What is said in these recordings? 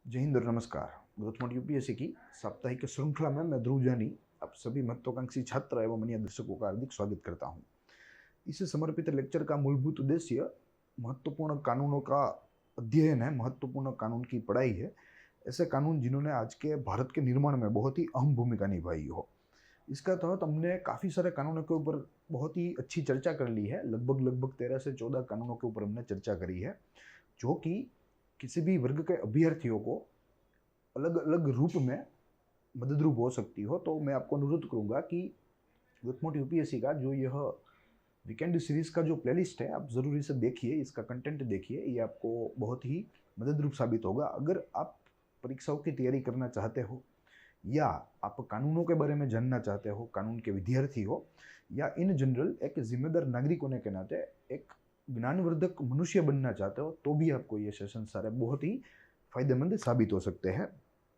जय हिंद और नमस्कार। ग्रोथ मोड यूपीएससी की साप्ताहिक श्रृंखला में मैं ध्रुव जानी आप सभी महत्वाकांक्षी छात्र एवं अन्य दर्शकों का हार्दिक स्वागत करता हूं। इस समर्पित लेक्चर का मूलभूत उद्देश्य महत्वपूर्ण कानूनों का अध्ययन है, महत्वपूर्ण कानून की पढ़ाई है। ऐसे कानून जिन्होंने आज के भारत के निर्माण में बहुत ही अहम भूमिका निभाई हो। इसका तहत हमने काफ़ी सारे कानूनों के ऊपर बहुत ही अच्छी चर्चा कर ली है। लगभग 13 से 14 कानूनों के ऊपर हमने चर्चा करी है, जो कि किसी भी वर्ग के अभ्यर्थियों को अलग अलग रूप में मददरूप हो सकती हो। तो मैं आपको अनुरोध करूंगा कि ग्रोथ यूपीएससी का जो यह वीकेंड सीरीज का जो प्लेलिस्ट है, आप ज़रूर इसे देखिए, इसका कंटेंट देखिए। ये आपको बहुत ही मददरूप साबित होगा। अगर आप परीक्षाओं की तैयारी करना चाहते हो, या आप कानूनों के बारे में जानना चाहते हो, कानून के विद्यार्थी हो, या इन जनरल एक जिम्मेदार नागरिक होने के नाते एक ज्ञानवर्धक मनुष्य बनना चाहते हो, तो भी आपको ये सेशन सारे बहुत ही फायदेमंद साबित हो सकते हैं।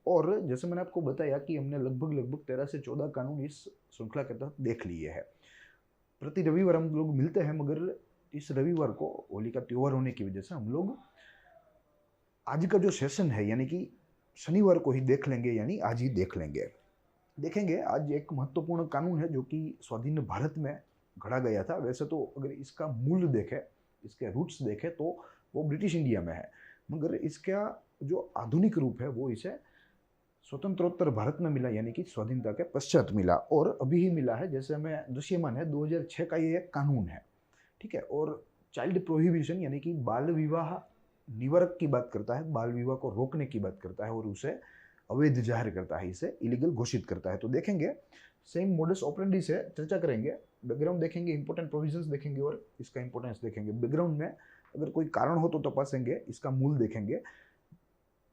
और जैसे मैंने आपको बताया कि हमने लगभग 13 से 14 कानून इस श्रृंखला के तहत देख लिए हैं। प्रति रविवार हम लोग मिलते हैं, मगर इस रविवार को होली का त्योहार होने की वजह से हम लोग आज का जो सेशन है यानी कि शनिवार को ही देख लेंगे, यानी आज ही देखेंगे। आज एक महत्वपूर्ण कानून है जो कि स्वाधीन भारत में घड़ा गया था। वैसे तो अगर इसका मूल देखें, इसके रूट्स देखें, तो वो ब्रिटिश इंडिया में है, मगर इसका जो आधुनिक रूप है वो इसे स्वतंत्रोत्तर भारत में मिला, यानी कि स्वाधीनता के पश्चात मिला, और अभी ही मिला है। जैसे हमें दृश्यमान है, 2006 का ये एक कानून है, ठीक है। और चाइल्ड प्रोहिबिशन यानी कि बाल विवाह निवारक की बात करता है, बाल विवाह को रोकने की बात करता है, और उसे अवैध जाहिर करता है, इसे इलीगल घोषित करता है। तो देखेंगे, सेम मोडस ऑपरेंडी से चर्चा करेंगे, बैकग्राउंड देखेंगे, इंपॉर्टेंट प्रोविजंस देखेंगे और इसका इंपॉर्टेंस देखेंगे। बैकग्राउंड में अगर कोई कारण हो तो तपासेंगे, इसका मूल देखेंगे।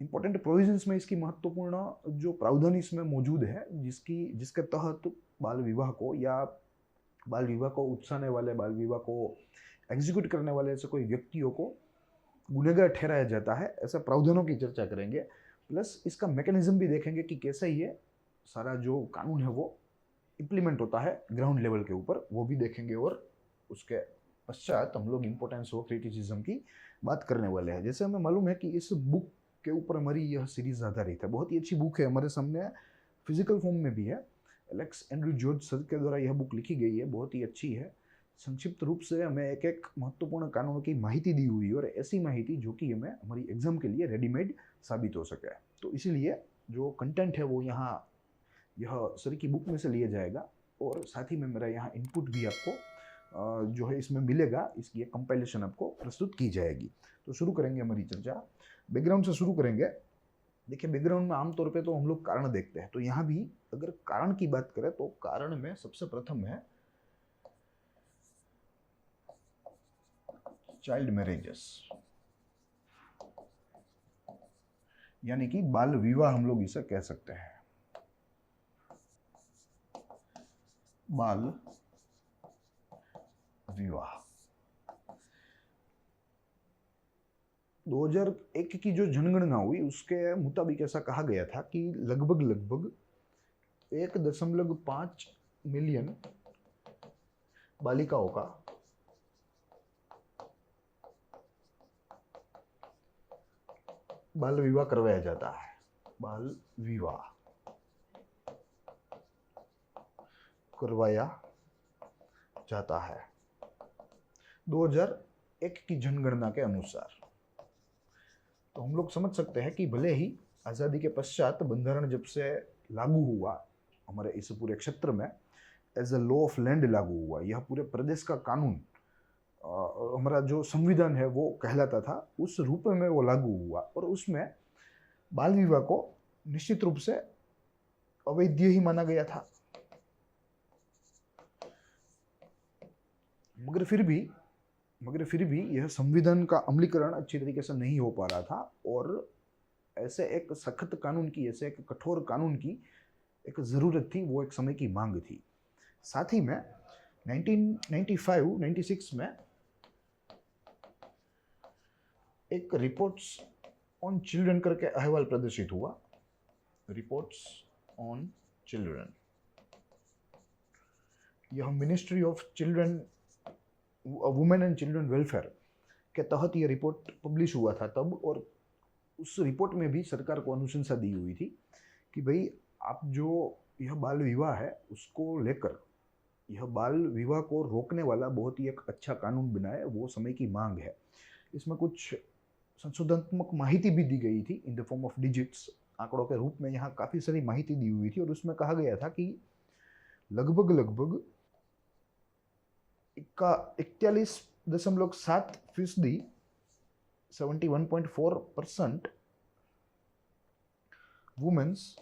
इंपॉर्टेंट प्रोविजंस में इसकी महत्वपूर्ण जो प्रावधान इसमें मौजूद है, जिसके तहत बाल विवाह को या बाल विवाह को उकसाने वाले, बाल विवाह को एग्जीक्यूट करने वाले ऐसे कोई व्यक्तियों को गुनहगार ठहराया जाता है, ऐसे प्रावधानों की चर्चा करेंगे। प्लस इसका मैकेनिज्म भी देखेंगे कि कैसे ये सारा जो कानून है वो इम्प्लीमेंट होता है ग्राउंड लेवल के ऊपर, वो भी देखेंगे। और उसके पश्चात हम लोग इम्पोर्टेंस ऑफ क्रिटिसिज्म की बात करने वाले हैं। जैसे हमें मालूम है कि इस बुक के ऊपर हमारी यह सीरीज आधारित है। बहुत ही अच्छी बुक है, हमारे सामने फिजिकल फॉर्म में भी है। एलेक्स एंड्रू जॉर्ज सर के द्वारा यह बुक लिखी गई है, बहुत ही अच्छी है। संक्षिप्त रूप से हमें एक एक महत्वपूर्ण कानून की माहिती दी हुई है, और ऐसी माहिती जो कि हमें हमारी एग्जाम के लिए रेडीमेड साबित हो सके। तो इसीलिए जो कंटेंट है वो यहाँ यह सर की बुक में से लिया जाएगा, और साथ ही में मेरा यहाँ इनपुट भी आपको जो है इसमें मिलेगा। इसकी एक कंपाइलेशन आपको प्रस्तुत की जाएगी। तो शुरू करेंगे हमारी चर्चा, बैकग्राउंड से शुरू करेंगे। देखिए, बैकग्राउंड में आमतौर पे तो हम लोग कारण देखते हैं, तो यहाँ भी अगर कारण की बात करें तो कारण में सबसे प्रथम है चाइल्ड मैरिजेस, यानी कि बाल विवाह हम लोग इसे कह सकते हैं। बाल विवाह 2001 की जो जनगणना हुई उसके मुताबिक ऐसा कहा गया था कि लगभग 1.5 मिलियन बालिकाओं का बाल विवाह करवाया जाता है। बाल विवाह करवाया जाता है 2001 की जनगणना के अनुसार। तो हम लोग समझ सकते हैं कि भले ही आज़ादी के पश्चात बंधारण जब से लागू हुआ हमारे इस पूरे क्षेत्र में, as a law of land लागू हुआ, यह पूरे प्रदेश का कानून, हमारा जो संविधान है वो कहलाता था, उस रूप में वो लागू हुआ, और उसमें बाल विवाह को निश्चित रूप से अवैध ही माना गया था। मगर फिर भी यह संविधान का अमलीकरण अच्छी तरीके से नहीं हो पा रहा था, और ऐसे एक सख्त कानून की, ऐसे एक कठोर कानून की एक ज़रूरत थी, वो एक समय की मांग थी। साथ ही में 1995-96 में एक रिपोर्ट्स ऑन चिल्ड्रन करके अहवाल प्रदर्शित हुआ। रिपोर्ट्स ऑन चिल्ड्रन, यह ministry of children, women and children welfare के तहत ये रिपोर्ट पब्लिश हुआ था तब, और उस रिपोर्ट में भी सरकार को अनुशंसा दी हुई थी कि भाई आप जो यह बाल विवाह है उसको लेकर यह बाल विवाह को रोकने वाला बहुत ही एक अच्छा कानून बनाए, वो समय की मांग है। इसमें कुछ संशोधनात्मक माहिती भी दी गई थी in the form of digits, आंकड़ों के रूप में यहाँ काफ़ी सारी माहिती दी हुई थी और उसमें कहा गया था कि लगभग लगभग 41.7%, 71.4% वुमेन्स,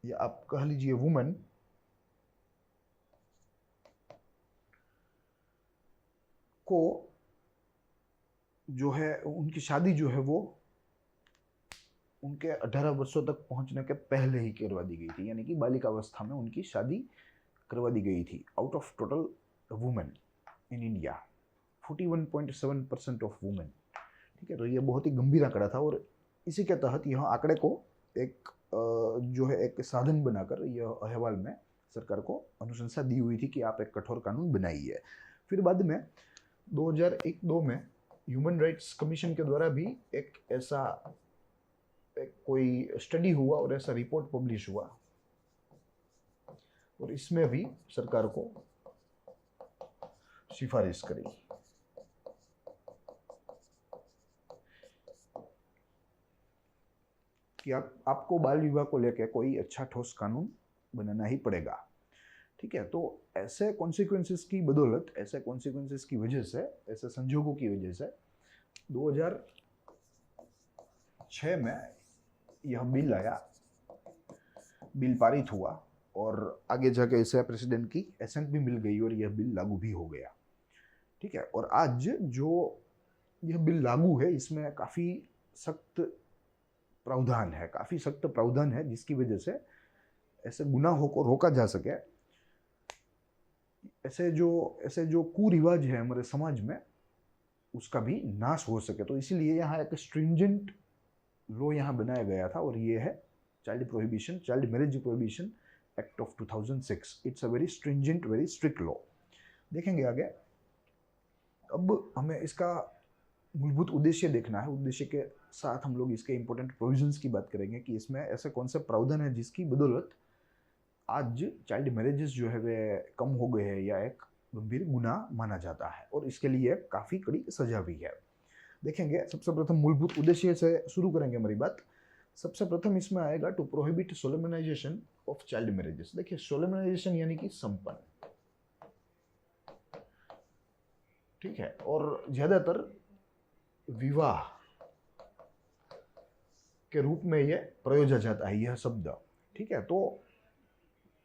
या आप कह लीजिए वुमेन, को जो है उनकी शादी जो है वो उनके 18 वर्षों तक पहुंचने के पहले ही करवा दी गई थी, यानी कि बालिकावस्था में उनकी शादी करवा दी गई थी। Out of total women in India 41.7% of women. ठीक है, तो ये बहुत ही गंभीर आंकड़ा था और इसी के तहत यह आंकड़े को एक जो है एक साधन बनाकर यह अहवाल में सरकार को अनुशंसा दी हुई थी कि आप एक कठोर कानून बनाइए। फिर बाद में 2001-2 में ह्यूमन राइट्स कमीशन के द्वारा भी एक ऐसा कोई स्टडी हुआ और ऐसा रिपोर्ट पब्लिश हुआ और इसमें भी सरकार को सिफारिश करी कि आपको बाल विवाह को लेकर कोई अच्छा ठोस कानून बनाना ही पड़ेगा। ठीक है, तो ऐसे कॉन्सिक्वेंसेस की बदौलत, ऐसे कॉन्सिक्वेंसेस की वजह से, ऐसे संजोगों की वजह से 2006 में यह बिल आया, बिल पारित हुआ और आगे जाके इसे प्रेसिडेंट की एसेंट भी मिल गई और यह बिल लागू भी हो गया। ठीक है, और आज जो यह बिल लागू है इसमें काफ़ी सख्त प्रावधान है, काफ़ी सख्त प्रावधान है जिसकी वजह से ऐसे गुनाहों को रोका जा सके, ऐसे जो कुरिवाज है हमारे समाज में उसका भी नाश हो सके। तो इसीलिए यहाँ एक स्ट्रिंजेंट लॉ यहाँ बनाया गया था और ये है child marriage prohibition act of 2006। It's a very stringent, very strict law. देखेंगे आगे। अब हमें इसका मूलभूत उद्देश्य देखना है, उद्देश्य के साथ हम लोग इसके इंपॉर्टेंट प्रोविजंस की बात करेंगे कि इसमें ऐसे कौन से प्रावधान है जिसकी बदौलत आज चाइल्ड मैरिजेस जो है वे कम हो गए हैं या एक गंभीर गुनाह माना जाता है और इसके लिए काफ़ी कड़ी सजा भी है। देखेंगे, सबसे प्रथम मूलभूत उद्देश्य से शुरू करेंगे हमारी बात। सबसे प्रथम इसमें आएगा to prohibit solemnisation of child marriages. देखिए, सोलेमनाइजेशन यानी कि संपन्न, ठीक है, और ज्यादातर विवाह के रूप में यह प्रयोजा जाता है यह शब्द। ठीक है, तो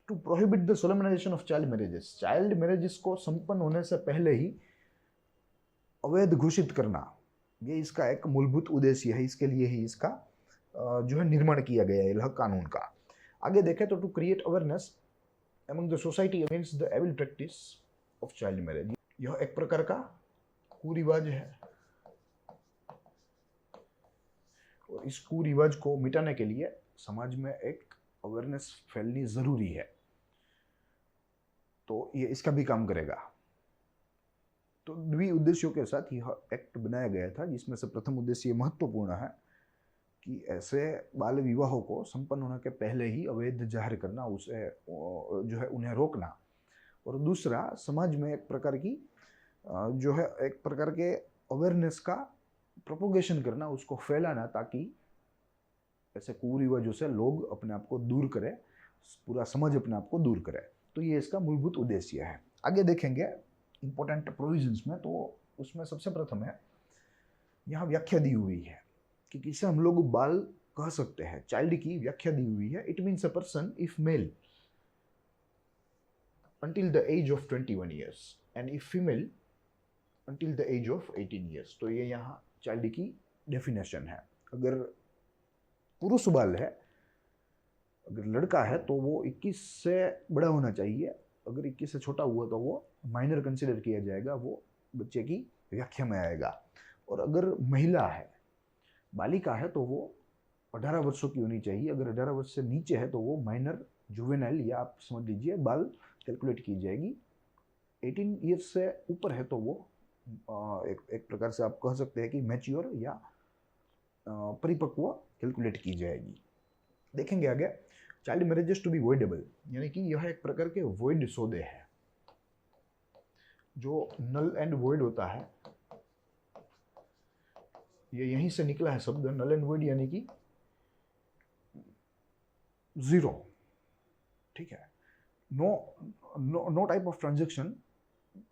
to prohibit the solemnisation of child marriages को संपन्न होने से पहले ही अवैध घोषित करना, ये इसका एक मूलभूत उद्देश्य है। इसके लिए ही इसका जो है निर्माण किया गया है यह कानून का। आगे देखें तो to create awareness among the society against the evil practice of child marriage. यह एक प्रकार का कुरिवाज है और इस कुरिवाज को मिटाने के लिए समाज में एक अवेयरनेस फैलनी जरूरी है, तो ये इसका भी काम करेगा। तो द्वि उद्देश्यों के साथ यह एक्ट बनाया गया था, जिसमें से प्रथम उद्देश्य महत्वपूर्ण है कि ऐसे बाल विवाहों को संपन्न होने के पहले ही अवैध जाहिर करना, उसे जो है उन्हें रोकना, और दूसरा समाज में एक प्रकार की जो है एक प्रकार के अवेयरनेस का प्रोपोगेशन करना, उसको फैलाना, ताकि ऐसे कुरिवाजों से लोग अपने आप को दूर करें, पूरा समाज अपने आप को दूर करे। तो ये इसका मूलभूत उद्देश्य है। आगे देखेंगे इंपॉर्टेंट प्रोविजंस में, तो उसमें सबसे प्रथम है यहाँ व्याख्या दी हुई है कि किसे हम लोग बाल कह सकते हैं। चाइल्ड की व्याख्या दी हुई है। It means a person if male until the age of 21 years and if female until the age of 18 years। तो ये यहाँ चाइल्ड की डेफिनेशन है। अगर पुरुष बाल है, अगर लड़का है तो वो 21 से बड़ा होना चाहिए, अगर 21 से छोटा हुआ तो वो माइनर कंसिडर किया जाएगा, वो बच्चे की व्याख्या में आएगा। और अगर महिला है, बालिका है, तो वो 18 वर्षों की होनी चाहिए। अगर 18 वर्ष से नीचे है तो वो माइनर जुवेनाइल, या आप समझ लीजिए बाल कैलकुलेट की जाएगी। 18 ईयर्स से ऊपर है तो वो एक प्रकार से आप कह सकते हैं कि मैच्योर या परिपक्व कैलकुलेट की जाएगी। देखेंगे आगे, child marriages to be voidable, यानी कि यह एक प्रकार के वॉइड सौदे हैं। जो नल एंड वॉइड होता है, ये यहीं से निकला है शब्द नल एंड वॉइड, यानी कि जीरो। ठीक है, no type of transaction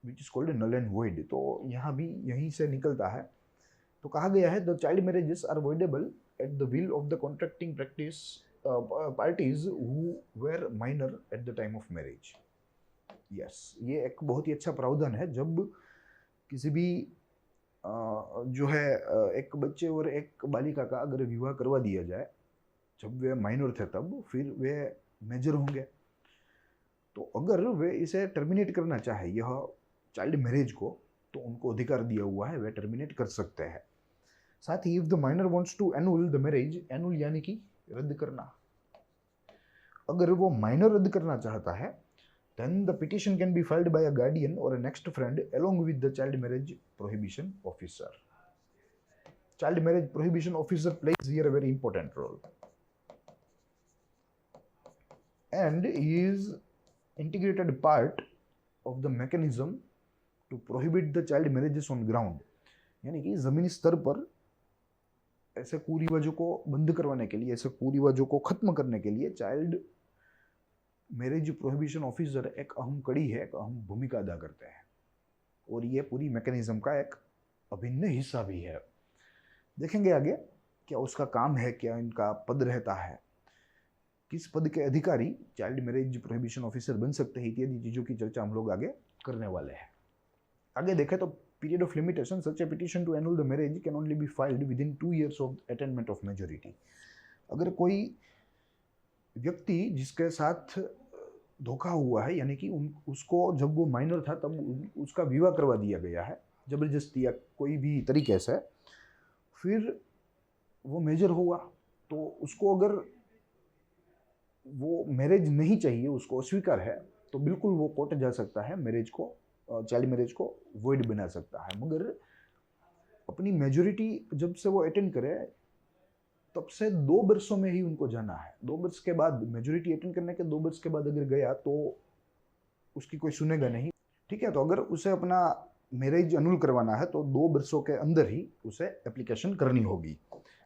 which is called null and void, तो यहाँ भी यहीं से निकलता है। तो कहा गया है the child marriages are voidable at the will of the contracting practice parties who were minor at the time of marriage. Yes, ये एक बहुत ही अच्छा प्रावधान है। जब किसी भी जो है एक बच्चे और एक बालिका का अगर विवाह करवा दिया जाए जब वे माइनर थे, तब फिर वे मेजर होंगे, तो अगर वे इसे टर्मिनेट करना चाहे यह चाइल्ड मैरिज को, तो उनको अधिकार दिया हुआ है, वे टर्मिनेट कर सकते हैं। साथ ही if the minor wants to annul the marriage, annul यानी कि रद्द करना, अगर वो माइनर रद्द करना चाहता है, then the petition can be filed by a guardian or a next friend along with the child marriage prohibition officer. Child marriage prohibition officer plays here a very important role, and he is integrated part of the mechanism to prohibit the child marriages on ground, यानी कि जमीनी स्तर पर ऐसे कुरिवाजों को बंद करवाने के लिए, ऐसे कुरिवाजों को खत्म करने के लिए चाइल्ड मैरिज प्रोहिबिशन ऑफिसर एक अहम कड़ी है, एक अहम भूमिका अदा करते हैं, और ये पूरी मैकेनिज्म का एक अभिन्न हिस्सा भी है। देखेंगे आगे क्या उसका काम है, क्या इनका पद रहता है, किस पद के अधिकारी चाइल्ड मैरिज प्रोहिबिशन ऑफिसर बन सकते हैं, इत्यादि चीज़ों की चर्चा हम लोग आगे करने वाले हैं। आगे देखें तो period of limitation, such a petition to annul the marriage can only be filed within 2 years of attainment of majority. अगर कोई व्यक्ति जिसके साथ धोखा हुआ है, यानी कि उसको जब वो माइनर था तब उसका विवाह करवा दिया गया है जबरदस्ती या कोई भी तरीके से, फिर वो मेजर हुआ, तो उसको अगर वो मैरिज नहीं चाहिए, उसको अस्वीकार है, तो बिल्कुल वो कोर्ट जा सकता है, मैरिज को, चाइल्ड मैरिज को वॉइड बना सकता है। मगर अपनी मेजोरिटी जब से वो अटेंड करे तब से 2 वर्षों में ही उनको जाना है। 2 वर्ष के बाद, मेजोरिटी अटेंड करने के 2 वर्ष के बाद अगर गया तो उसकी कोई सुनेगा नहीं। ठीक है, तो अगर उसे अपना मैरिज अनुल करवाना है तो 2 वर्षों के अंदर ही उसे एप्लीकेशन करनी होगी।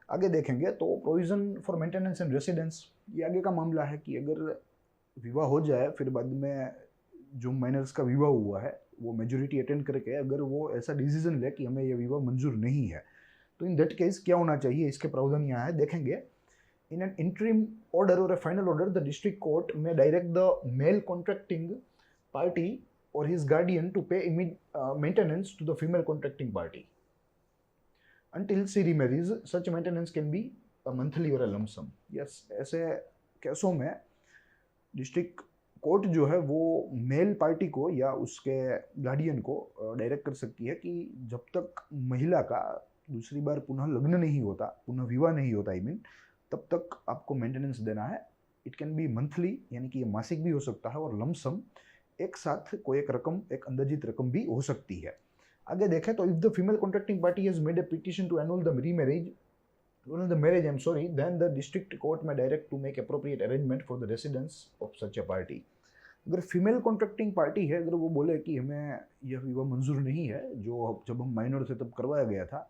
आगे देखेंगे तो provision for maintenance and residence, ये आगे का मामला है कि अगर विवाह हो जाए, फिर बाद में जो माइनर्स का विवाह हुआ है वो मेजोरिटी अटेंड करके अगर वो ऐसा डिसीजन ले कि हमें ये विवाह मंजूर नहीं है, तो इन दैट केस क्या होना चाहिए, इसके प्रावधान यहाँ है। देखेंगे, इन एन इंटरिम ऑर्डर और a final order the district court may direct the male contracting party और his guardian to pay maintenance to the female contracting party until she remarries. Such maintenance can be a monthly or a lump sum. Yes, ऐसे केसों में district court जो है वो mail party को या उसके गार्डियन को डायरेक्ट कर सकती है कि जब तक महिला का दूसरी बार पुनः लग्न नहीं होता, पुनः विवाह नहीं होता, आई मीन, तब तक आपको मेंटेनेंस देना है। इट कैन बी मंथली, यानी कि ये मासिक भी हो सकता है, और लम्प सम, एक साथ कोई एक रकम, एक अंदाजित रकम भी हो सकती है। आगे देखें तो if the female contracting party has made a petition to annul the marriage, I am sorry, then the district court may direct to make appropriate arrangement for the residence of such a party. अगर female contracting party है, अगर वो बोले कि हमें यह विवाह मंजूर नहीं है, जो जब हम माइनर थे तब करवाया गया था,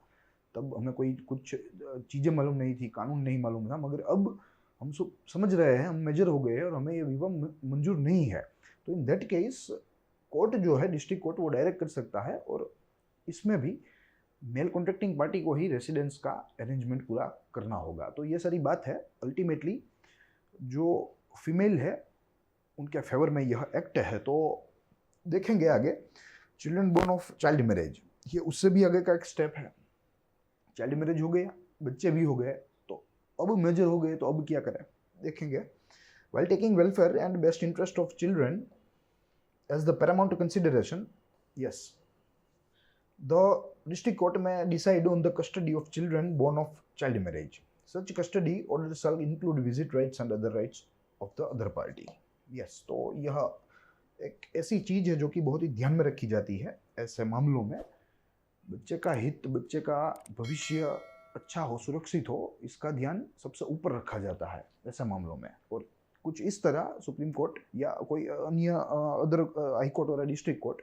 तब हमें कुछ चीज़ें मालूम नहीं थी, कानून नहीं मालूम था, मगर अब हम सब समझ रहे हैं, हम मेजर हो गए हैं और हमें ये विवाह मंजूर नहीं है, तो इन दैट केस कोर्ट जो है, डिस्ट्रिक्ट कोर्ट, वो डायरेक्ट कर सकता है, और इसमें भी मेल कॉन्ट्रैक्टिंग पार्टी को ही रेसिडेंस का अरेंजमेंट पूरा करना होगा। तो ये सारी बात है, अल्टीमेटली जो फीमेल है उनके फेवर में यह एक्ट है। तो देखेंगे आगे, children born of child marriage, ये उससे भी आगे का एक स्टेप है। चाइल्ड मैरिज हो गया, बच्चे भी हो गए, तो अब मेजर हो गए, तो अब क्या करें, देखेंगे। while taking welfare and best interest of children as the paramount consideration, yes, the district court may decide on the custody of children born of child marriage. Such custody order shall include visit rights and other rights of the other party. Yes, तो यह एक ऐसी चीज़ है जो कि बहुत ही ध्यान में रखी जाती है ऐसे मामलों में, बच्चे का हित, बच्चे का भविष्य अच्छा हो, सुरक्षित हो, इसका ध्यान सबसे ऊपर रखा जाता है ऐसे मामलों में। और कुछ इस तरह सुप्रीम कोर्ट या कोई अन्य अदर हाई कोर्ट और डिस्ट्रिक्ट कोर्ट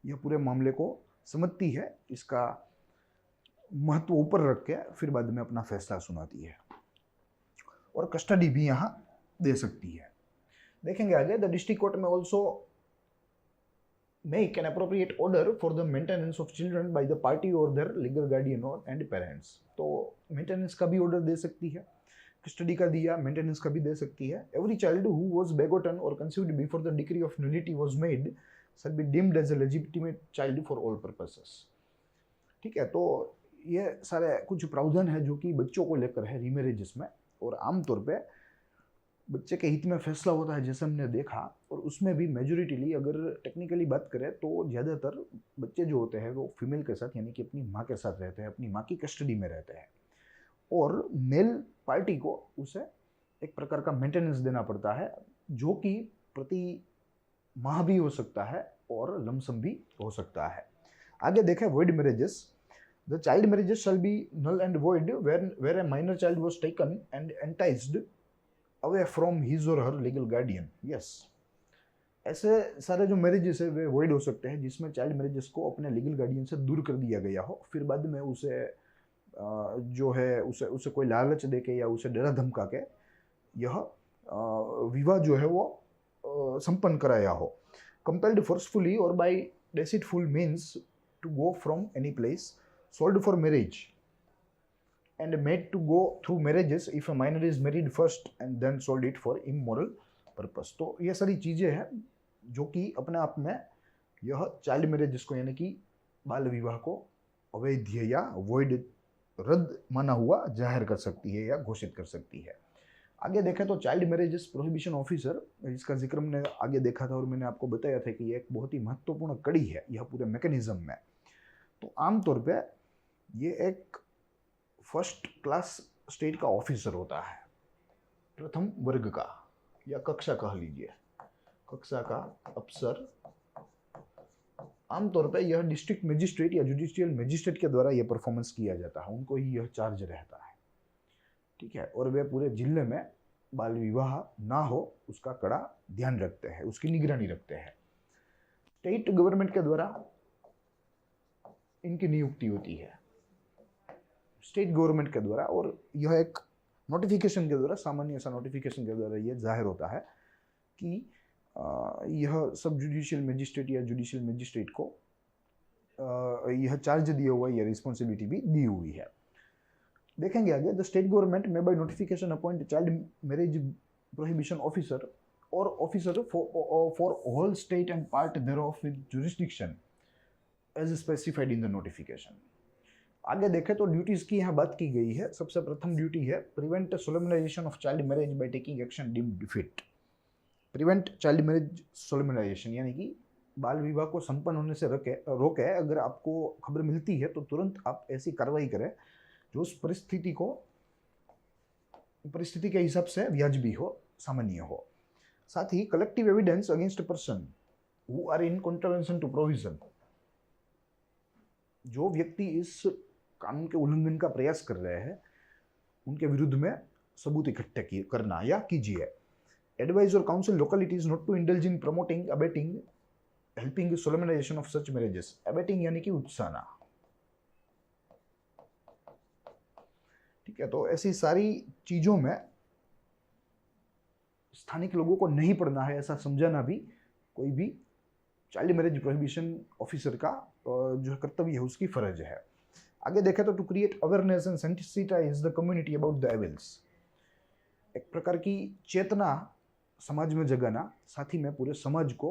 यह पूरे मामले को समझती है, इसका महत्व ऊपर रख के फिर बाद में अपना फैसला सुनाती है और कस्टडी भी यहाँ दे सकती है। देखेंगे आगे, द डिस्ट्रिक्ट कोर्ट में also make an appropriate order for the maintenance of children by the party or their legal guardian or and parents। तो मेंटेनेंस का भी ऑर्डर दे सकती है, कस्टडी का दिया, मेंटेनेंस का भी दे सकती है। Every child who was begotten or conceived before the decree of nullity was made shall be deemed as a legitimate child for all purposes। ठीक है, तो ये सारे कुछ प्रावधान है जो कि बच्चों को लेकर है रीमैरेजेस में, और आमतौर पे बच्चे के हित में फैसला होता है जैसे हमने देखा। और उसमें भी मेजोरिटीली अगर टेक्निकली बात करें तो ज़्यादातर बच्चे जो होते हैं वो फीमेल के साथ यानी कि अपनी माँ के साथ रहते हैं, अपनी माँ की कस्टडी में रहते हैं, और मेल पार्टी को उसे एक प्रकार का मेंटेनेंस देना पड़ता है जो कि प्रति माह भी हो सकता है और लमसम भी हो सकता है। आगे देखें, void marriages. The child marriages shall be null and void where a minor child was taken and enticed away from his और हर लीगल गार्डियन। यस, ऐसे सारे जो मैरिजेस है वे वॉइड हो सकते हैं जिसमें चाइल्ड मैरिजेस को अपने लीगल गार्डियन से दूर कर दिया गया हो, फिर बाद में उसे जो है उसे कोई लालच दे के या उसे डरा धमका के यह विवाह जो है वो संपन्न कराया हो। कंपेल्ड फोर्सफुली और by deceitful means to go from any place, sold for marriage and made to go through marriages if a minor is married first and then sold it for immoral purpose। तो ये सारी चीज़ें हैं जो कि अपने आप में यह चाइल्ड मैरिजेस को यानी कि बाल विवाह को अवैध या वॉइड रद्द माना हुआ जाहिर कर सकती है या घोषित कर सकती है। आगे देखें तो चाइल्ड मैरिजेस प्रोहिबिशन ऑफिसर, इसका जिक्र हमने आगे देखा था और मैंने आपको बताया था कि ये एक बहुत ही महत्वपूर्ण कड़ी है यह पूरे मैकेनिज्म में। तो आमतौर पे ये एक फर्स्ट क्लास स्टेट का ऑफिसर होता है, प्रथम वर्ग का या कक्षा कह लीजिए, कक्षा का अफसर। आमतौर पे यह डिस्ट्रिक्ट मजिस्ट्रेट या जुडिशियल मजिस्ट्रेट के द्वारा यह परफॉर्मेंस किया जाता है, उनको ही यह चार्ज रहता है। ठीक है, और वे पूरे जिले में बाल विवाह ना हो उसका कड़ा ध्यान रखते हैं, उसकी निगरानी रखते हैं। स्टेट गवर्नमेंट के द्वारा इनकी नियुक्ति होती है, स्टेट गवर्नमेंट के द्वारा, और यह एक नोटिफिकेशन के द्वारा, सामान्य सा नोटिफिकेशन के द्वारा यह जाहिर होता है कि यह सब जुडिशियल मजिस्ट्रेट या जुडिशियल मजिस्ट्रेट को यह चार्ज दिया हुआ, यह रिस्पॉन्सिबिलिटी भी दी हुई है। देखेंगे आगे, the state government may by notification appoint child marriage prohibition officer और officer for whole state and part thereof with jurisdiction as specified in the notification। आगे देखें तो ड्यूटीज की यहाँ बात की गई है। सबसे प्रथम ड्यूटी है prevent solemnisation of child marriage by taking action deemed fit. Prevent child marriage solemnisation यानी कि बाल विवाह को संपन्न होने से रोके। अगर आपको खबर मिलती है तो तुरंत आप ऐसी कार्रवाई करें जो उस परिस्थिति के हिसाब से वाजिबी हो, सामान्य हो। साथ ही collective evidence against person who are in contravention to provision, जो व्यक्ति इस कानून के उल्लंघन का प्रयास कर रहे हैं उनके विरुद्ध में सबूत इकट्ठे करना या कीजिए। एडवाइज और council localities not to indulge in promoting, abetting, helping solemnisation of such marriages. Abetting यानी कि उत्साहना। ठीक है, तो ऐसी सारी चीजों में स्थानिक लोगों को नहीं पड़ना है ऐसा समझाना भी कोई भी चाइल्ड मैरिज प्रोहिबिशन ऑफिसर का जो कर्तव्य है उसकी फर्ज है। आगे देखें तो to create awareness and sensitise the community about the evils, एक प्रकार की चेतना समाज में जगाना, साथ ही में पूरे समाज को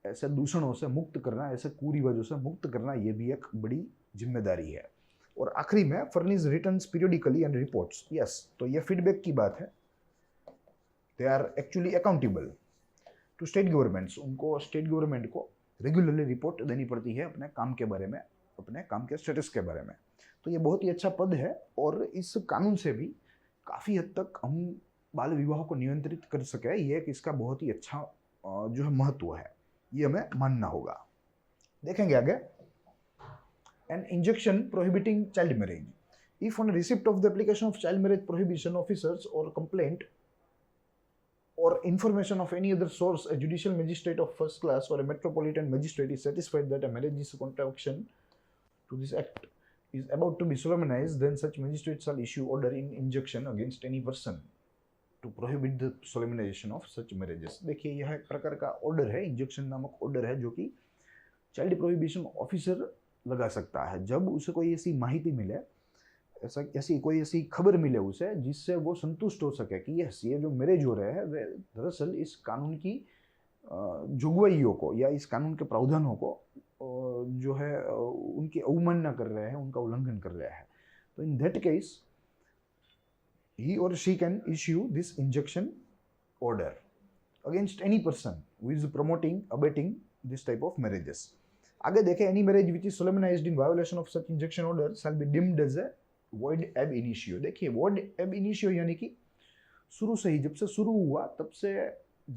ऐसे दूषणों से मुक्त करना, ऐसे कुरिवाजों से मुक्त करना, ये भी एक बड़ी जिम्मेदारी है। और आखिरी में furnish returns periodically and reports. Yes, तो ये फीडबैक की बात है, they are actually accountable to state governments. उनको स्टेट गवर्नमेंट को रेगुलरली रिपोर्ट देनी पड़ती है अपने काम के बारे में, अपने काम के स्टेटस के बारे में। तो ये बहुत ही अच्छा पद है और इस कानून से भी काफ़ी हद तक हम बाल विवाह को नियंत्रित कर सके, ये एक इसका बहुत ही अच्छा जो है महत्व है, ये हमें मानना होगा। देखेंगे आगे, an injunction prohibiting child marriage. If on receipt of the application of child marriage prohibition officers or complaint or information of any other source, a judicial magistrate of first class or a metropolitan magistrate is satisfied that a marriage is a contravention to this act is about to be solemnized, then such magistrate shall issue order in injunction against any person to prohibit the solemnization of such marriages. देखिए यह एक प्रकार का order है, injunction नामक order है जो कि चाइल्ड प्रोहिबिशन ऑफिसर लगा सकता है जब उसे कोई ऐसी माहिती मिले, कोई ऐसी खबर मिले उसे जिससे वो संतुष्ट हो सके कि यस ये जो मैरिज हो रहे हैं वे दरअसल इस कानून की जुगवाइयों को या इस कानून के प्रावधानों को जो है उनकी अवमानना कर रहे हैं, उनका उल्लंघन कर रहे हैं. तो in that case he or she can issue this injunction order against any person who is promoting, abetting this type of marriages. आगे देखें, any marriage which is solemnized in violation of such injunction order shall be deemed as a void ab initio. देखिए void ab initio यानी कि शुरू से ही, जब से शुरू हुआ तब से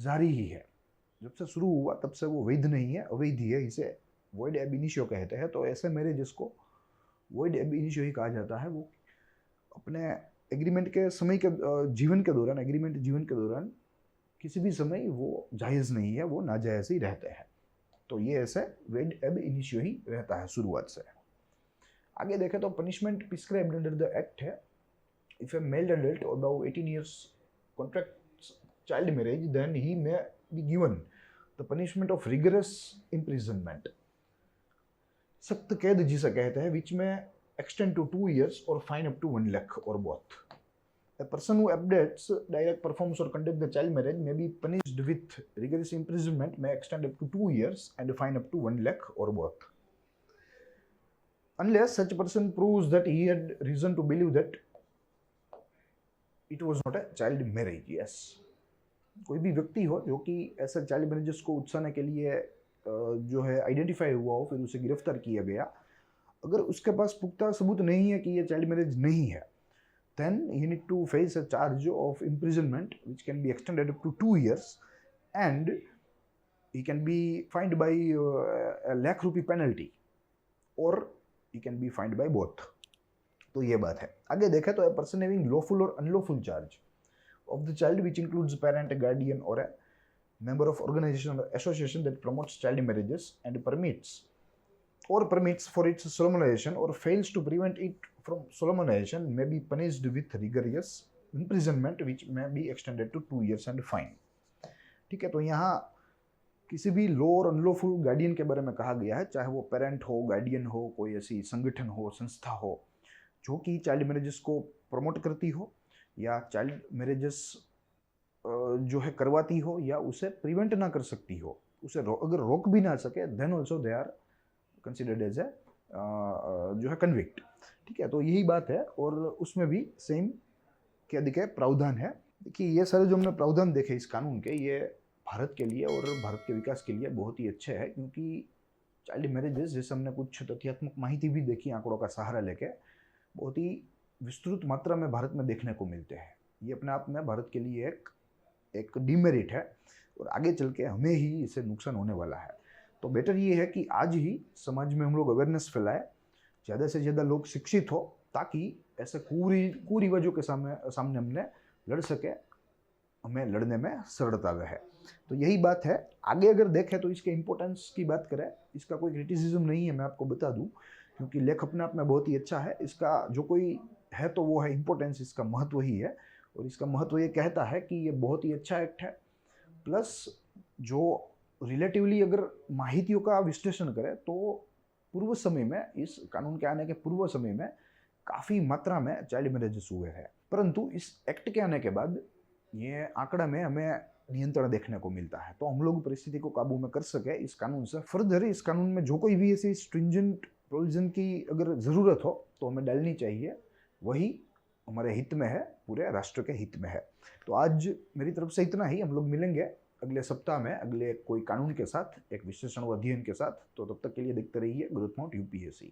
जारी ही है, जब से शुरू हुआ तब से वो वैध नहीं है, अवैध ही है, इसे void ab initio कहते हैं. तो ऐसे मैरिजेस को void ab initio ही कहा जाता है. वो अपने एग्रीमेंट के समय के जीवन के दौरान, एग्रीमेंट जीवन के दौरान किसी भी समय वो जायज़ नहीं है, वो नाजायज़ ही रहते हैं. तो ये ऐसे वेड एब इनिशियो ही रहता है शुरुआत से. आगे देखें तो punishment prescribed under the act है. If a male adult above 18 years contracts child marriage, then he may be given the punishment of rigorous imprisonment. सख्त कैद जिसे कहते हैं, which may extend to 2 years or fine up to 1 lakh or both. A person who abets, direct, performs or conducts the child marriage may be punished with rigorous imprisonment, may extend up to 2 years and fine up to 1 lakh or both. Unless such person proves that he had reason to believe that it was not a child marriage. Yes. कोई भी व्यक्ति हो जो कि ऐसा child marriages को उकसाने के लिए जो है आइडेंटिफाई हुआ हो, फिर उसे गिरफ्तार किया गया, अगर उसके पास पुख्ता सबूत नहीं है कि ये चाइल्ड मैरिज नहीं है, then he need to face a charge of imprisonment which can be extended up to 2 years and he can be fined by a lakh rupee penalty or he can be fined by both. तो ये बात है. आगे देखें तो a person having lawful or unlawful charge of the child which includes parent, a guardian or a member of organization or association that promotes child marriages and permits for its solemnization or fails to prevent it from solemnization may be punished with rigorous imprisonment which may be extended to 2 years and fine. ठीक है. तो यहाँ किसी भी law और unlawful guardian के बारे में कहा गया है, चाहे वो पेरेंट हो, गार्डियन हो, कोई ऐसी संगठन हो, संस्था हो जो कि चाइल्ड मैरिजेस को प्रमोट करती हो या चाइल्ड मैरिजेस जो है करवाती हो या उसे प्रिवेंट ना कर सकती हो, उसे अगर रोक भी ना सके, then also they are considered as a जो है कन्विक्ट. ठीक है. तो यही बात है और उसमें भी सेम कैद के प्रावधान है. देखिए ये सारे जो हमने प्रावधान देखे इस कानून के, ये भारत के लिए और भारत के विकास के लिए बहुत ही अच्छे हैं, क्योंकि चाइल्ड मैरिजेस जैसे हमने कुछ तथ्यात्मक माहिती भी देखी आंकड़ों का सहारा लेके, बहुत ही विस्तृत मात्रा में भारत में देखने को मिलते हैं. ये अपने आप में भारत के लिए एक डिमेरिट है और आगे चल के हमें ही इससे नुकसान होने वाला है. तो बेटर ये है कि आज ही समाज में हम लोग अवेयरनेस फैलाएं, ज़्यादा से ज़्यादा लोग शिक्षित हो, ताकि ऐसे कुरिवाजों के सामने हमने लड़ सके, हमें लड़ने में सरलता रहे. तो यही बात है. आगे अगर देखें तो इसके इम्पोर्टेंस की बात करें, इसका कोई क्रिटिसिज्म नहीं है, मैं आपको बता दूं, क्योंकि लेख अपने आप में बहुत ही अच्छा है. इसका जो कोई है तो वो है इम्पोर्टेंस, इसका महत्व ही है. और इसका महत्व ये कहता है कि ये बहुत ही अच्छा एक्ट है, प्लस जो रिलेटिवली अगर माहितियों का विश्लेषण करें तो पूर्व समय में, इस कानून के आने के पूर्व समय में काफ़ी मात्रा में चाइल्ड मैरिजेस हुए हैं, परंतु इस एक्ट के आने के बाद ये आंकड़ा में हमें नियंत्रण देखने को मिलता है. तो हम लोग परिस्थिति को काबू में कर सके इस कानून से. फर्दर इस कानून में जो कोई भी ऐसी स्ट्रिंजेंट प्रोविजन की अगर ज़रूरत हो तो हमें डालनी चाहिए, वही हमारे हित में है, पूरे राष्ट्र के हित में है. तो आज मेरी तरफ से इतना ही. हम लोग मिलेंगे अगले सप्ताह में अगले कोई कानून के साथ, एक विश्लेषण व अध्ययन के साथ. तो तब तक के लिए देखते रहिए ग्रोथ माउंट यूपीएससी.